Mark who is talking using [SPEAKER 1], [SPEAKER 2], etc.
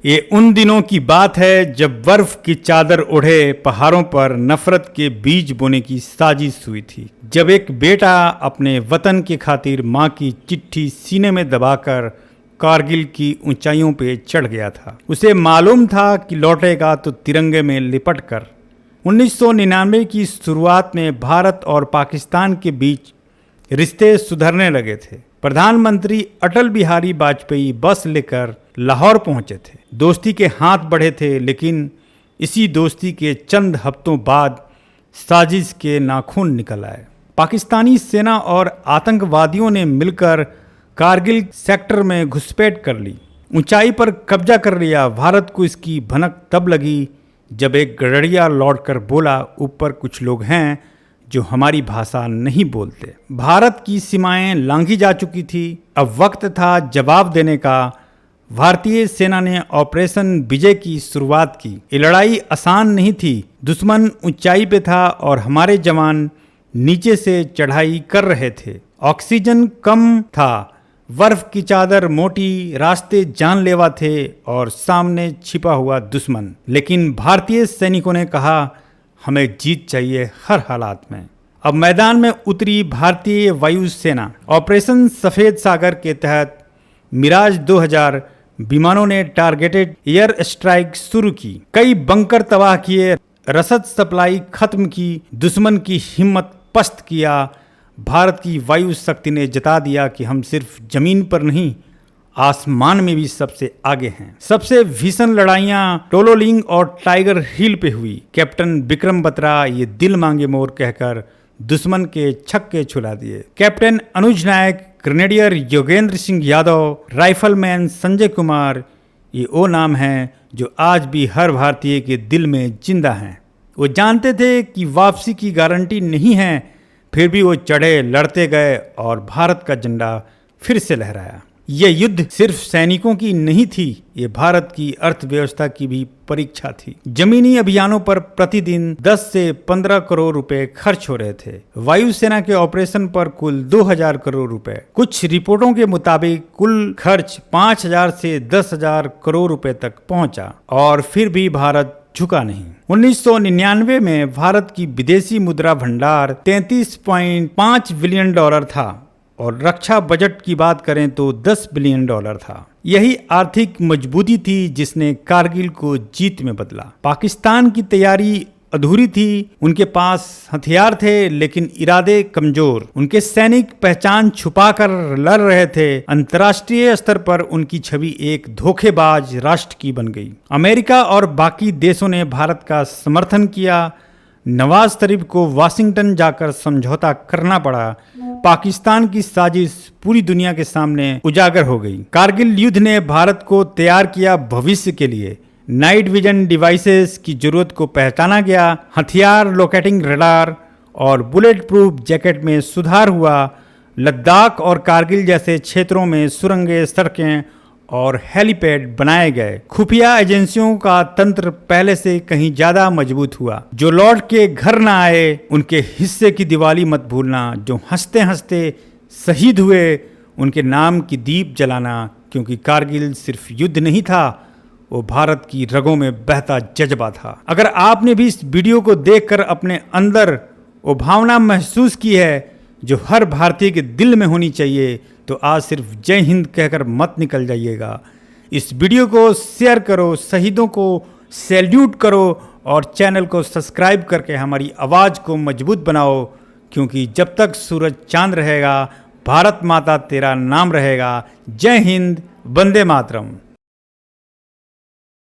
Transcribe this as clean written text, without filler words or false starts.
[SPEAKER 1] ये उन दिनों की बात है जब बर्फ की चादर ओढ़े पहाड़ों पर नफरत के बीज बोने की साजिश हुई थी। जब एक बेटा अपने वतन की खातिर मां की चिट्ठी सीने में दबाकर कारगिल की ऊंचाइयों पे चढ़ गया था। उसे मालूम था कि लौटेगा तो तिरंगे में लिपट कर। 1999 की शुरुआत में भारत और पाकिस्तान के बीच रिश्ते सुधरने लगे थे। प्रधानमंत्री अटल बिहारी वाजपेयी बस लेकर लाहौर पहुंचे थे। दोस्ती के हाथ बढ़े थे, लेकिन इसी दोस्ती के चंद हफ्तों बाद साजिश के नाखून निकल आए। पाकिस्तानी सेना और आतंकवादियों ने मिलकर कारगिल सेक्टर में घुसपैठ कर ली, ऊंचाई पर कब्जा कर लिया। भारत को इसकी भनक तब लगी जब एक गडरिया लौटकर बोला, ऊपर कुछ लोग हैं जो हमारी भाषा नहीं बोलते। भारत की सीमाएं लांघी जा चुकी थी। अब वक्त था जवाब देने का। भारतीय सेना ने ऑपरेशन विजय की शुरुआत की। ये लड़ाई आसान नहीं थी। दुश्मन ऊंचाई पे था और हमारे जवान नीचे से चढ़ाई कर रहे थे। ऑक्सीजन कम था, बर्फ की चादर मोटी, रास्ते जानलेवा थे और सामने छिपा हुआ दुश्मन। लेकिन भारतीय सैनिकों ने कहा, हमें जीत चाहिए हर हालात में। अब मैदान में उतरी भारतीय वायुसेना। ऑपरेशन सफेद सागर के तहत मिराज 2000 विमानों ने टारगेटेड एयर स्ट्राइक शुरू की। कई बंकर तबाह किए, रसद सप्लाई खत्म की, दुश्मन की हिम्मत पस्त किया। भारत की वायु शक्ति ने जता दिया कि हम सिर्फ जमीन पर नहीं, आसमान में भी सबसे आगे हैं। सबसे भीषण लड़ाइयां टोलोलिंग और टाइगर हिल पे हुई। कैप्टन विक्रम बत्रा ये दिल मांगे मोर कहकर दुश्मन के छक्के छुड़ा दिए। कैप्टन अनुज नायक, ग्रेनेडियर योगेंद्र सिंह यादव, राइफलमैन संजय कुमार, ये वो नाम हैं जो आज भी हर भारतीय के दिल में जिंदा हैं। वो जानते थे कि वापसी की गारंटी नहीं है, फिर भी वो चढ़े, लड़ते गए और भारत का झंडा फिर से लहराया। ये युद्ध सिर्फ सैनिकों की नहीं थी, ये भारत की अर्थव्यवस्था की भी परीक्षा थी। जमीनी अभियानों पर प्रतिदिन 10 से 15 करोड़ रुपए खर्च हो रहे थे। वायुसेना के ऑपरेशन पर कुल 2000 करोड़ रुपए। कुछ रिपोर्टों के मुताबिक कुल खर्च 5000 से 10,000 करोड़ रुपए तक पहुंचा और फिर भी भारत झुका नहीं। 1999 में भारत की विदेशी मुद्रा भंडार 33.5 बिलियन डॉलर था और रक्षा बजट की बात करें तो 10 बिलियन डॉलर था। यही आर्थिक मजबूती थी जिसने कारगिल को जीत में बदला। पाकिस्तान की तैयारी अधूरी थी। उनके पास हथियार थे लेकिन इरादे कमजोर। उनके सैनिक पहचान छुपाकर लड़ रहे थे। अंतर्राष्ट्रीय स्तर पर उनकी छवि एक धोखेबाज राष्ट्र की बन गई। अमेरिका और बाकी देशों ने भारत का समर्थन किया। नवाज शरीफ को वाशिंगटन जाकर समझौता करना पड़ा। पाकिस्तान की साजिश पूरी दुनिया के सामने उजागर हो गई। कारगिल युद्ध ने भारत को तैयार किया भविष्य के लिए। नाइट विजन डिवाइसेस की जरूरत को पहचाना गया। हथियार, लोकेटिंग रडार और बुलेट प्रूफ जैकेट में सुधार हुआ। लद्दाख और कारगिल जैसे क्षेत्रों में सुरंगें, सड़कें और हेलीपैड बनाए गए। खुफिया एजेंसियों का तंत्र पहले से कहीं ज्यादा मजबूत हुआ। जो लौट के घर न आए उनके हिस्से की दिवाली मत भूलना। जो हंसते हंसते शहीद हुए उनके नाम की दीप जलाना, क्योंकि कारगिल सिर्फ युद्ध नहीं था, वो भारत की रगों में बहता जज्बा था। अगर आपने भी इस वीडियो को देखकर अपने अंदर वो भावना महसूस की है जो हर भारतीय के दिल में होनी चाहिए, तो आज सिर्फ जय हिंद कहकर मत निकल जाइएगा। इस वीडियो को शेयर करो, शहीदों को सैल्यूट करो और चैनल को सब्सक्राइब करके हमारी आवाज़ को मजबूत बनाओ, क्योंकि जब तक सूरज चांद रहेगा, भारत माता तेरा नाम रहेगा। जय हिंद, वंदे मातरम।